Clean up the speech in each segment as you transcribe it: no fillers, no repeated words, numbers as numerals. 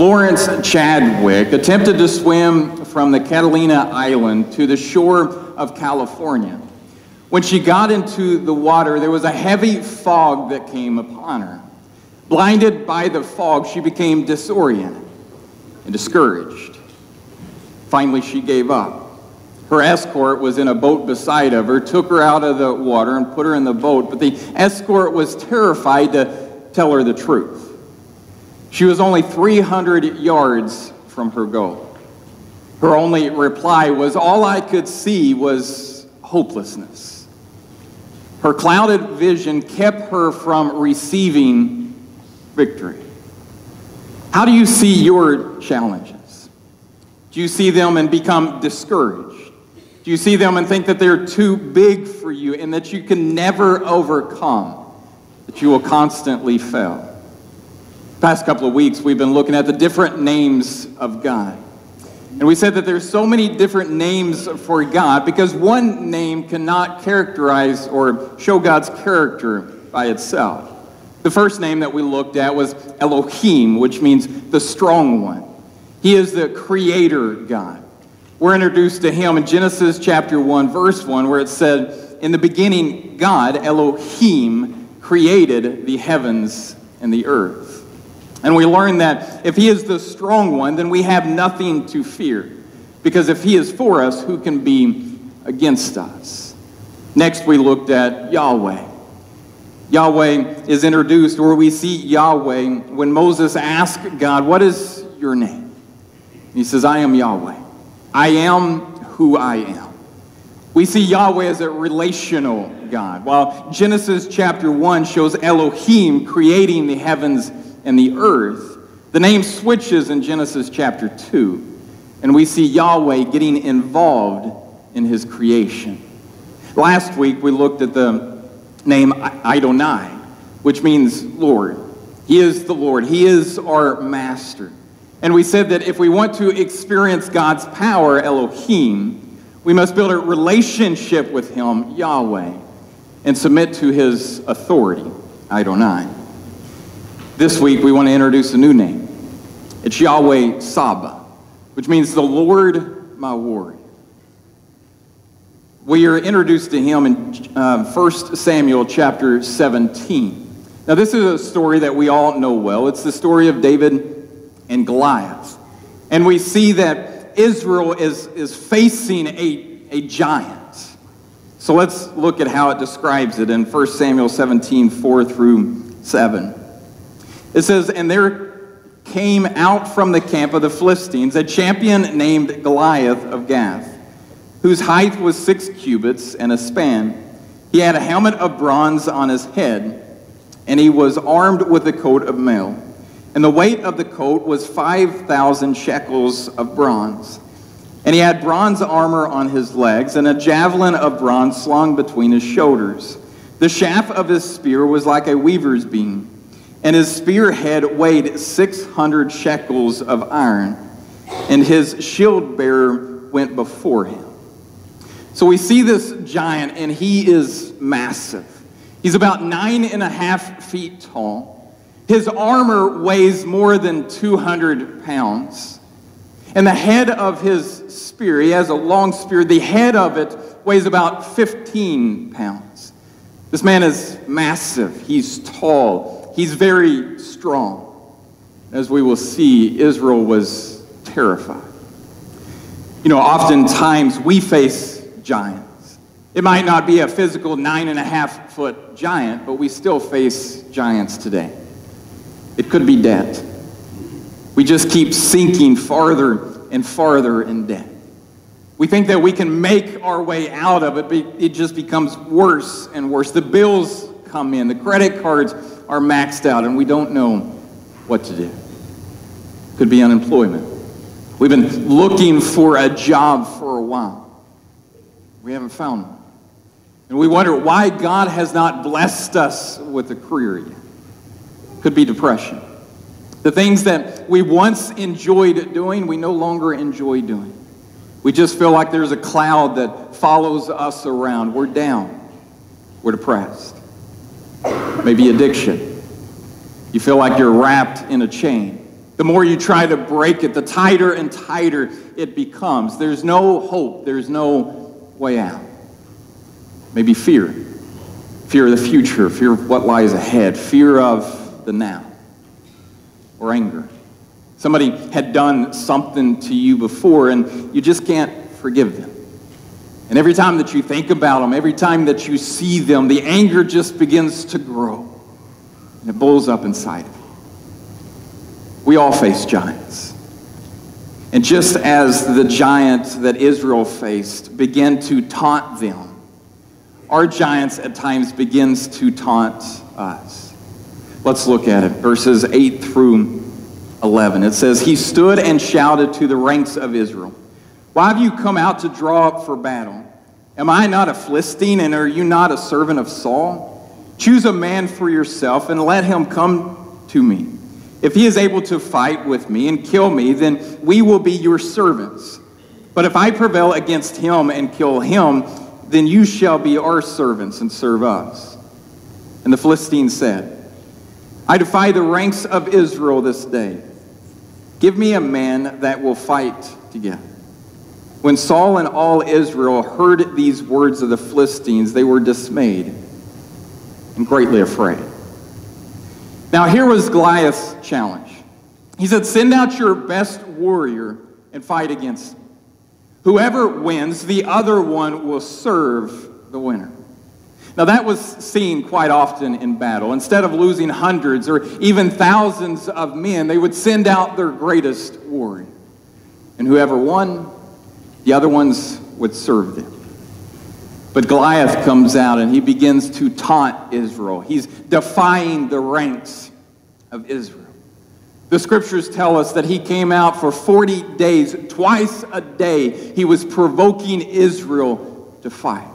Florence Chadwick attempted to swim from the Catalina Island to the shore of California. When she got into the water, there was a heavy fog that came upon her. Blinded by the fog, she became disoriented and discouraged. Finally, she gave up. Her escort was in a boat beside of her, took her out of the water and put her in the boat, but the escort was terrified to tell her the truth. She was only 300 yards from her goal. Her only reply was, "All I could see was hopelessness." Her clouded vision kept her from receiving victory. How do you see your challenges? Do you see them and become discouraged? Do you see them and think that they're too big for you and that you can never overcome, that you will constantly fail? The past couple of weeks, we've been looking at the different names of God. And we said that there's so many different names for God because one name cannot characterize or show God's character by itself. The first name that we looked at was Elohim, which means the strong one. He is the creator God. We're introduced to him in Genesis chapter 1, verse 1, where it said, "In the beginning, God, Elohim, created the heavens and the earth." And we learned that if he is the strong one, then we have nothing to fear. Because if he is for us, who can be against us? Next, we looked at Yahweh. Yahweh is introduced, or we see Yahweh when Moses asked God, "What is your name?" He says, "I am Yahweh. I am who I am." We see Yahweh as a relational God. While Genesis chapter 1 shows Elohim creating the heavens and the earth, the name switches in Genesis chapter 2, and we see Yahweh getting involved in his creation. Last week, we looked at the name Adonai, which means Lord. He is the Lord. He is our master. And we said that if we want to experience God's power, Elohim, we must build a relationship with him, Yahweh, and submit to his authority, Adonai. This week, we want to introduce a new name. It's Yahweh Saba, which means the Lord, my warrior. We are introduced to him in 1 Samuel chapter 17. Now, this is a story that we all know well. It's the story of David and Goliath. And we see that Israel is facing a giant. So let's look at how it describes it in 1 Samuel 17, 4 through 7. It says, "And there came out from the camp of the Philistines a champion named Goliath of Gath, whose height was 6 cubits and a span. He had a helmet of bronze on his head, and he was armed with a coat of mail. And the weight of the coat was 5,000 shekels of bronze. And he had bronze armor on his legs, and a javelin of bronze slung between his shoulders. The shaft of his spear was like a weaver's beam, and his spearhead weighed 600 shekels of iron, and his shield bearer went before him." So we see this giant, and he is massive. He's about 9.5 feet tall. His armor weighs more than 200 pounds. And the head of his spear, he has a long spear, the head of it weighs about 15 pounds. This man is massive. He's tall. He's very strong. As we will see, Israel was terrified. You know, oftentimes we face giants. It might not be a physical 9.5-foot giant, but we still face giants today. It could be debt. We just keep sinking farther and farther in debt. We think that we can make our way out of it, but it just becomes worse and worse. The bills come in, the credit cards are maxed out, and we don't know what to do. Could be unemployment. We've been looking for a job for a while. We haven't found one. And we wonder why God has not blessed us with a career yet. Could be depression. The things that we once enjoyed doing, we no longer enjoy doing. We just feel like there's a cloud that follows us around. We're down. We're depressed. Maybe addiction. You feel like you're wrapped in a chain. The more you try to break it, the tighter and tighter it becomes. There's no hope. There's no way out. Maybe fear. Fear of the future. Fear of what lies ahead. Fear of the now. Or anger. Somebody had done something to you before and you just can't forgive them. And every time that you think about them, every time that you see them, the anger just begins to grow. And it boils up inside of you. We all face giants. And just as the giant that Israel faced began to taunt them, our giants at times begins to taunt us. Let's look at it. Verses 8 through 11. It says, "He stood and shouted to the ranks of Israel, 'Why have you come out to draw up for battle? Am I not a Philistine, and are you not a servant of Saul? Choose a man for yourself and let him come to me. If he is able to fight with me and kill me, then we will be your servants. But if I prevail against him and kill him, then you shall be our servants and serve us.' And the Philistine said, 'I defy the ranks of Israel this day. Give me a man that will fight together.' When Saul and all Israel heard these words of the Philistines, they were dismayed and greatly afraid." Now here was Goliath's challenge. He said, "Send out your best warrior and fight against me. Whoever wins, the other one will serve the winner." Now that was seen quite often in battle. Instead of losing hundreds or even thousands of men, they would send out their greatest warrior. And whoever won, the other ones would serve them. But Goliath comes out and he begins to taunt Israel. He's defying the ranks of Israel. The scriptures tell us that he came out for 40 days, twice a day. He was provoking Israel to fight.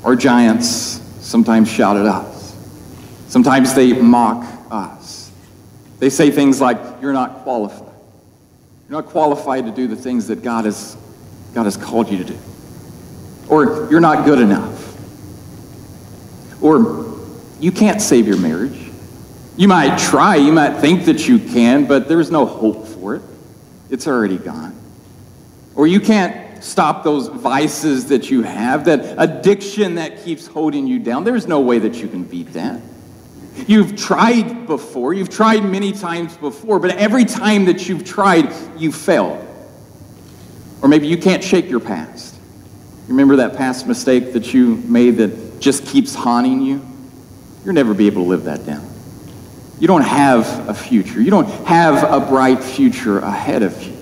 Our giants sometimes shout at us. Sometimes they mock us. They say things like, "You're not qualified. You're not qualified to do the things that God has called you to do." Or, "You're not good enough." Or, "You can't save your marriage. You might try, you might think that you can, but there's no hope for it. It's already gone." Or, "You can't stop those vices that you have, that addiction that keeps holding you down. There's no way that you can beat that. You've tried before, you've tried many times before, but every time that you've tried, you failed." Or maybe you can't shake your past. You remember that past mistake that you made that just keeps haunting you? You'll never be able to live that down. You don't have a future. You don't have a bright future ahead of you.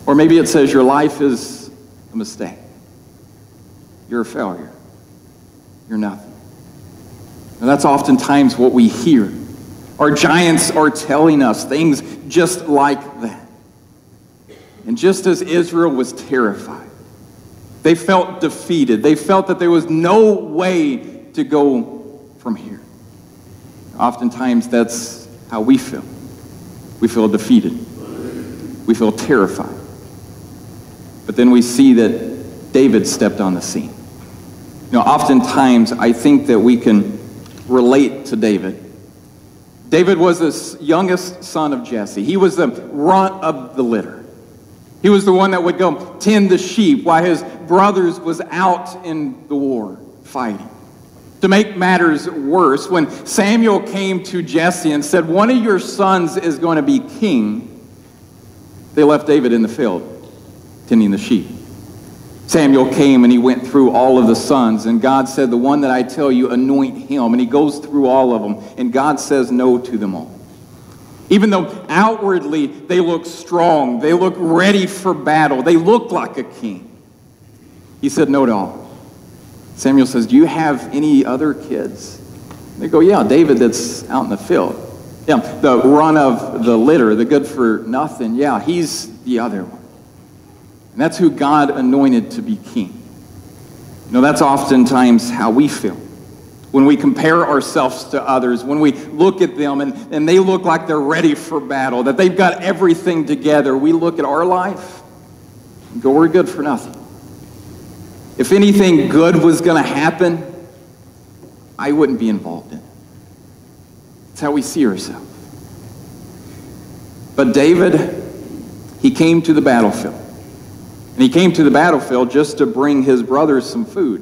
Or maybe it says your life is a mistake. You're a failure. You're nothing. And that's oftentimes what we hear. Our giants are telling us things just like that. And just as Israel was terrified, they felt defeated. They felt that there was no way to go from here. Oftentimes that's how we feel. We feel defeated. We feel terrified. But then we see that David stepped on the scene. You know, oftentimes I think that we can relate to David. David was the youngest son of Jesse. He was the runt of the litter. He was the one that would go tend the sheep while his brothers was out in the war fighting. To make matters worse, when Samuel came to Jesse and said, "One of your sons is going to be king," they left David in the field tending the sheep. Samuel came and he went through all of the sons, and God said, "The one that I tell you, anoint him." And he goes through all of them, and God says no to them all. Even though outwardly they look strong, they look ready for battle, they look like a king, he said no to all. Samuel says, "Do you have any other kids?" They go, "Yeah, David that's out in the field. Yeah, the run of the litter, the good for nothing. Yeah, he's the other one." And that's who God anointed to be king. You know, that's oftentimes how we feel. When we compare ourselves to others, when we look at them and they look like they're ready for battle, that they've got everything together, we look at our life and go, "We're good for nothing. If anything good was going to happen, I wouldn't be involved in it." That's how we see ourselves. But David, he came to the battlefield. And he came to the battlefield just to bring his brothers some food.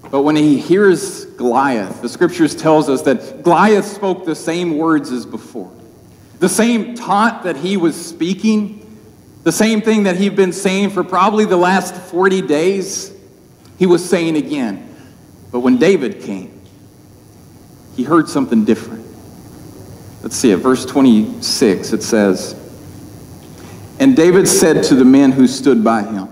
But when he hears Goliath, the scriptures tells us that Goliath spoke the same words as before. The same taunt that he was speaking, the same thing that he'd been saying for probably the last 40 days, he was saying again. But when David came, he heard something different. Let's see it, verse 26, it says, "And David said to the men who stood by him,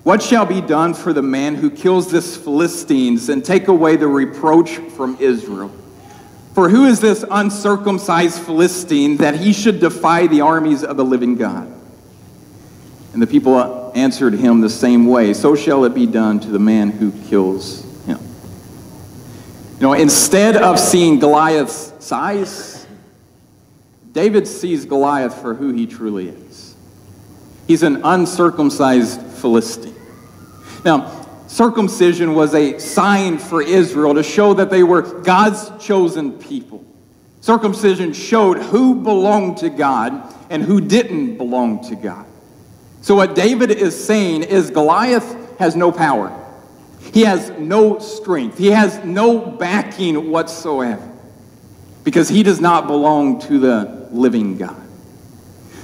'What shall be done for the man who kills this Philistines and take away the reproach from Israel? For who is this uncircumcised Philistine that he should defy the armies of the living God?' And the people answered him the same way, 'So shall it be done to the man who kills him.'" You know, instead of seeing Goliath's size, David sees Goliath for who he truly is. He's an uncircumcised Philistine. Now, circumcision was a sign for Israel to show that they were God's chosen people. Circumcision showed who belonged to God and who didn't belong to God. So what David is saying is Goliath has no power. He has no strength. He has no backing whatsoever because he does not belong to the living God.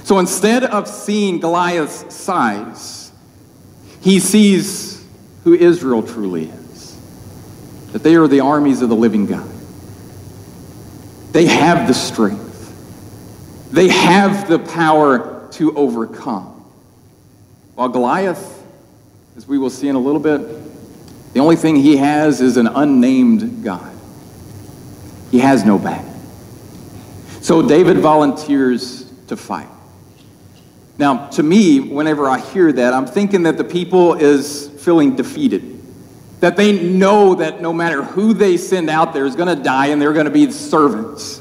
So instead of seeing Goliath's size, he sees who Israel truly is, that they are the armies of the living God. They have the strength. They have the power to overcome. While Goliath, as we will see in a little bit, the only thing he has is an unnamed God. He has no back. So David volunteers to fight. Now, to me, whenever I hear that, I'm thinking that the people is feeling defeated. That they know that no matter who they send out there is going to die and they're going to be servants.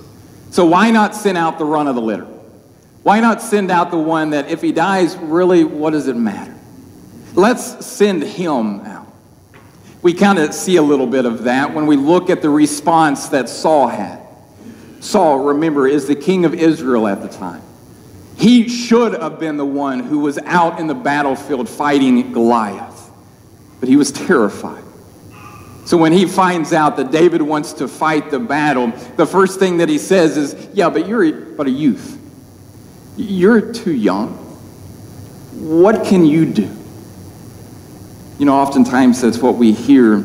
So why not send out the run of the litter? Why not send out the one that if he dies, really, what does it matter? Let's send him out. We kind of see a little bit of that when we look at the response that Saul had. Saul, remember, is the king of Israel at the time. He should have been the one who was out in the battlefield fighting Goliath, but he was terrified. So when he finds out that David wants to fight the battle, the first thing that he says is, "Yeah, but you're but a youth. You're too young. What can you do?" You know, oftentimes that's what we hear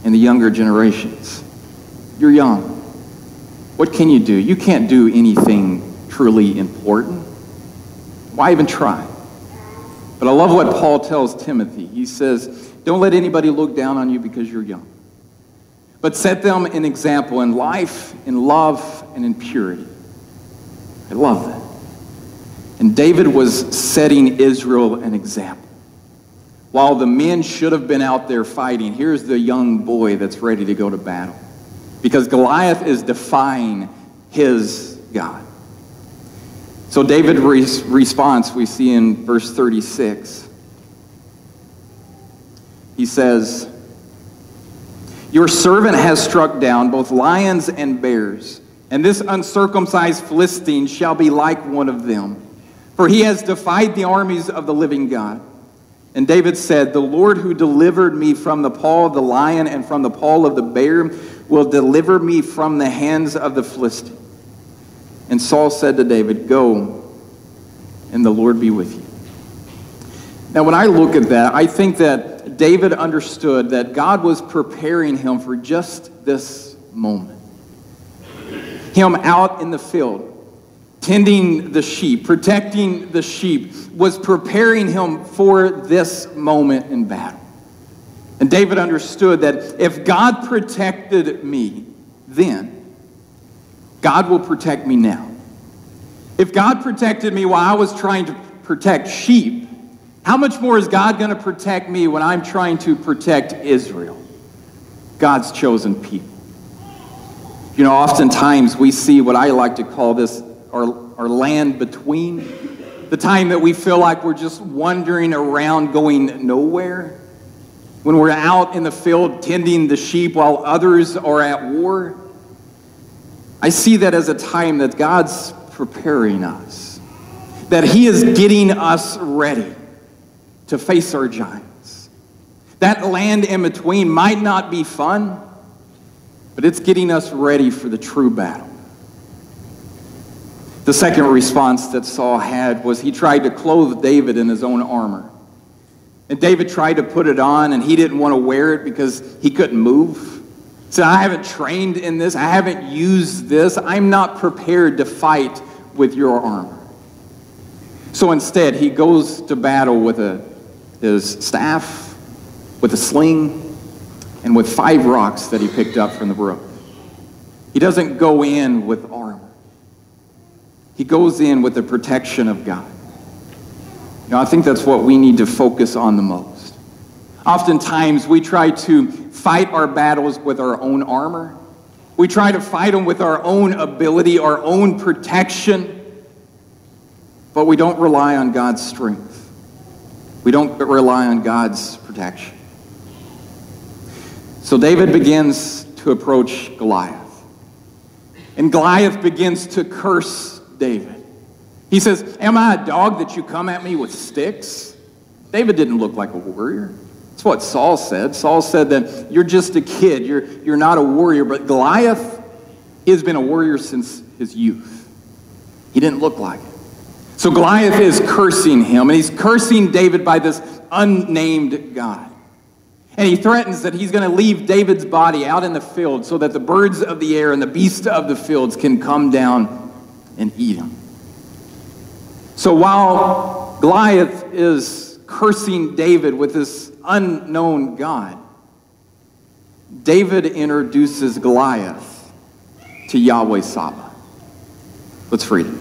in the younger generations. You're young. What can you do? You can't do anything truly important. Why even try? But I love what Paul tells Timothy. He says, don't let anybody look down on you because you're young, but set them an example in life, in love, and in purity. I love that. And David was setting Israel an example. While the men should have been out there fighting, here's the young boy that's ready to go to battle. Because Goliath is defying his God. So David's response we see in verse 36. He says, "Your servant has struck down both lions and bears, and this uncircumcised Philistine shall be like one of them, for he has defied the armies of the living God." And David said, "The Lord who delivered me from the paw of the lion and from the paw of the bear will deliver me from the hands of the Philistine." And Saul said to David, "Go, and the Lord be with you." Now, when I look at that, I think that David understood that God was preparing him for just this moment. Him out in the field, tending the sheep, protecting the sheep, was preparing him for this moment in battle. And David understood that if God protected me then, God will protect me now. If God protected me while I was trying to protect sheep, how much more is God going to protect me when I'm trying to protect Israel, God's chosen people? You know, oftentimes we see what I like to call this our land between, the time that we feel like we're just wandering around going nowhere, when we're out in the field tending the sheep while others are at war. I see that as a time that God's preparing us, that he is getting us ready to face our giants. That land in between might not be fun, but it's getting us ready for the true battle. The second response that Saul had was he tried to clothe David in his own armor. And David tried to put it on, and he didn't want to wear it because he couldn't move. He said, I haven't trained in this. I haven't used this. I'm not prepared to fight with your armor. So instead, he goes to battle with his staff, with a sling, and with 5 rocks that he picked up from the brook. He doesn't go in with armor. He goes in with the protection of God. I think that's what we need to focus on the most. Oftentimes, we try to fight our battles with our own armor. We try to fight them with our own ability, our own protection, but we don't rely on God's strength. We don't rely on God's protection. So David begins to approach Goliath. And Goliath begins to curse David. He says, am I a dog that you come at me with sticks? David didn't look like a warrior. That's what Saul said. Saul said that you're just a kid. You're not a warrior. But Goliath, he has been a warrior since his youth. He didn't look like it. So Goliath is cursing him, and he's cursing David by this unnamed God. And he threatens that he's going to leave David's body out in the field so that the birds of the air and the beasts of the fields can come down and eat him. So while Goliath is cursing David with this unknown God, David introduces Goliath to Yahweh Sabaoth. Let's read it.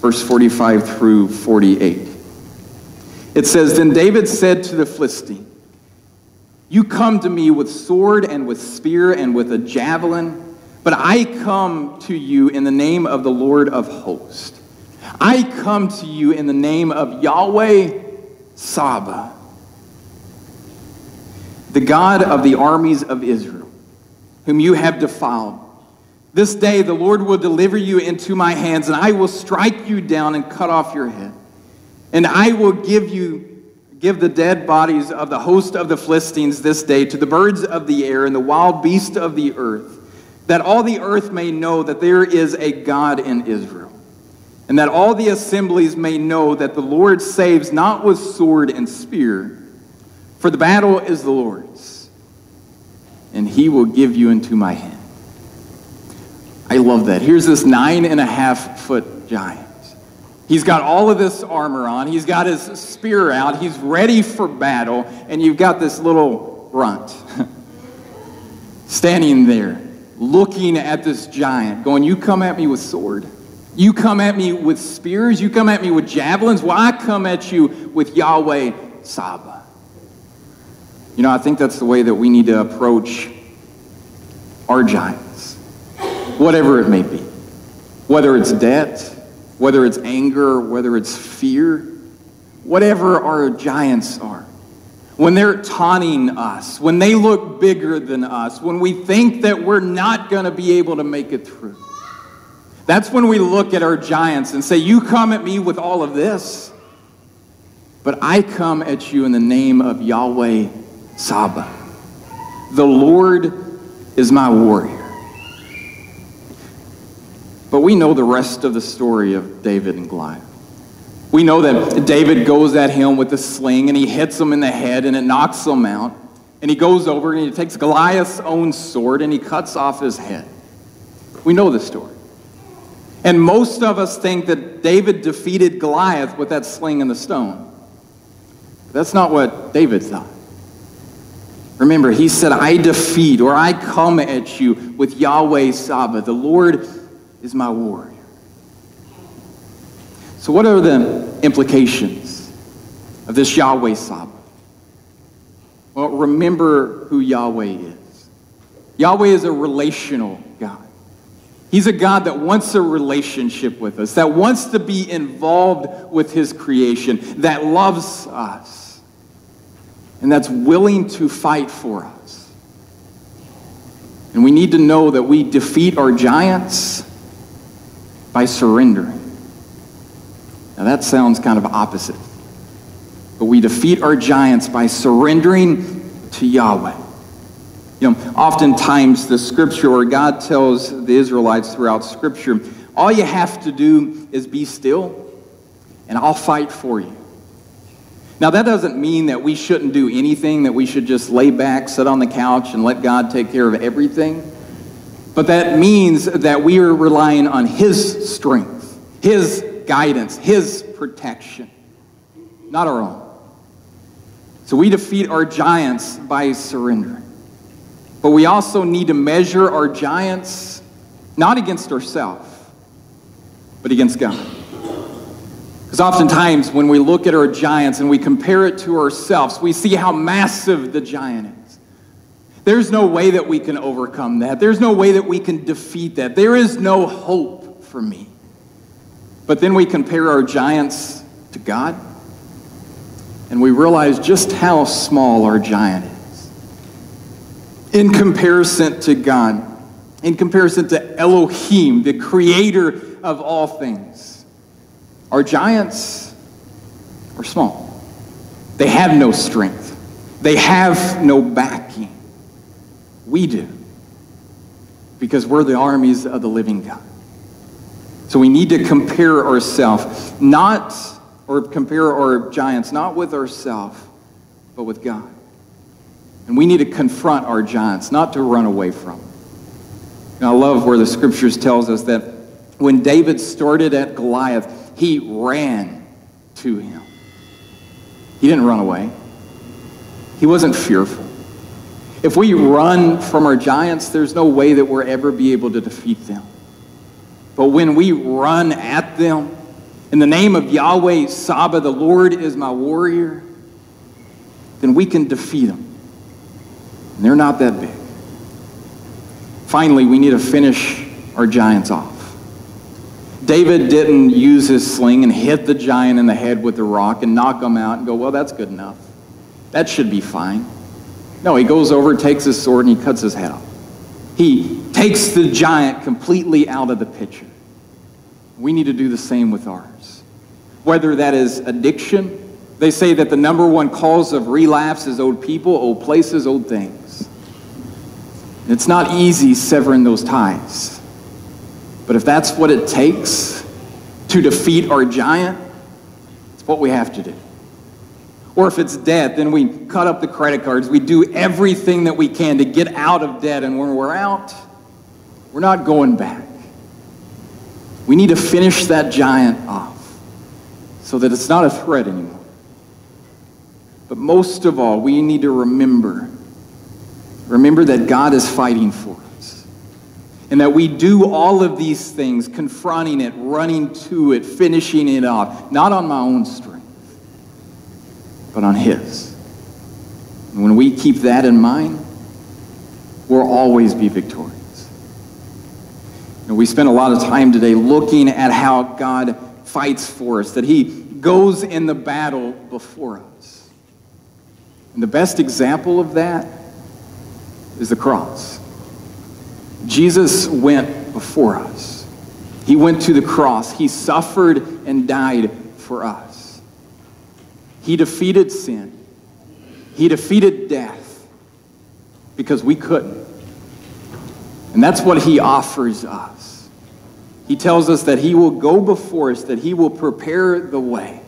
Verse 45 through 48. It says, Then David said to the Philistine, You come to me with sword and with spear and with a javelin, but I come to you in the name of the Lord of hosts. I come to you in the name of Yahweh Sabaoth, the God of the armies of Israel, whom you have defiled. This day the Lord will deliver you into my hands, and I will strike you down and cut off your head. And I will give the dead bodies of the host of the Philistines this day to the birds of the air and the wild beasts of the earth, that all the earth may know that there is a God in Israel, and that all the assemblies may know that the Lord saves not with sword and spear, for the battle is the Lord's, and he will give you into my hand. I love that. Here's this 9.5-foot giant. He's got all of this armor on. He's got his spear out. He's ready for battle. And you've got this little runt standing there looking at this giant going, you come at me with sword? You come at me with spears? You come at me with javelins? Well, I come at you with Yahweh Sabaoth. I think that's the way that we need to approach our giants, whatever it may be. Whether it's debt, whether it's anger, whether it's fear, whatever our giants are. When they're taunting us, when they look bigger than us, when we think that we're not going to be able to make it through, that's when we look at our giants and say, you come at me with all of this, but I come at you in the name of Yahweh Sabaoth. The Lord is my warrior. But we know the rest of the story of David and Goliath. We know that David goes at him with a sling and he hits him in the head and it knocks him out. And he goes over and he takes Goliath's own sword and he cuts off his head. We know the story. And most of us think that David defeated Goliath with that sling and the stone. That's not what David thought. Remember, he said, I defeat, or I come at you with Yahweh Sabaoth. The Lord is my warrior. So what are the implications of this Yahweh Sabaoth? Well, remember who Yahweh is. Yahweh is a relational God. He's a God that wants a relationship with us, that wants to be involved with his creation, that loves us, and that's willing to fight for us. And we need to know that we defeat our giants by surrendering. Now that sounds kind of opposite. But we defeat our giants by surrendering to Yahweh. Oftentimes the scripture, or God tells the Israelites throughout scripture, all you have to do is be still, and I'll fight for you. Now that doesn't mean that we shouldn't do anything, that we should just lay back, sit on the couch, and let God take care of everything. But that means that we are relying on His strength, His guidance, His protection, not our own. So we defeat our giants by surrendering. But we also need to measure our giants not against ourselves, but against God. Because oftentimes when we look at our giants and we compare it to ourselves, we see how massive the giant is. There's no way that we can overcome that. There's no way that we can defeat that. There is no hope for me. But then we compare our giants to God, and we realize just how small our giant is in comparison to God, in comparison to Elohim, the creator of all things. Our giants are small. They have no strength. They have no backing. We do, because we're the armies of the living God. So we need to compare ourselves, compare our giants, not with ourselves, but with God. And we need to confront our giants, not to run away from them. And I love where the scriptures tells us that when David started at Goliath, he ran to him. He didn't run away. He wasn't fearful. If we run from our giants, there's no way that we'll ever be able to defeat them. But when we run at them, in the name of Yahweh, Saba, the Lord is my warrior, then we can defeat them. And they're not that big. Finally, we need to finish our giants off. David didn't use his sling and hit the giant in the head with the rock and knock him out and go, well, that's good enough. That should be fine. No, he goes over, takes his sword, and he cuts his head off. He takes the giant completely out of the picture. We need to do the same with ours. Whether that is addiction. They say that the number one cause of relapse is old people, old places, old things. And it's not easy severing those ties. But if that's what it takes to defeat our giant, it's what we have to do. Or if it's debt, then we cut up the credit cards. We do everything that we can to get out of debt. And when we're out, we're not going back. We need to finish that giant off so that it's not a threat anymore. But most of all, we need to remember that God is fighting for us. And that we do all of these things, confronting it, running to it, finishing it off, not on my own strength, but on His. And when we keep that in mind, we'll always be victorious. And we spent a lot of time today looking at how God fights for us, that He goes in the battle before us. And the best example of that is the cross. Jesus went before us. He went to the cross. He suffered and died for us. He defeated sin. He defeated death because we couldn't. And that's what He offers us. He tells us that He will go before us, that He will prepare the way,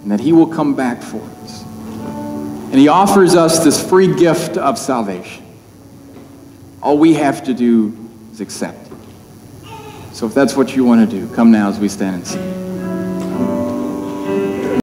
and that He will come back for us. And He offers us this free gift of salvation. All we have to do is accept it. So if that's what you want to do, come now as we stand and sing.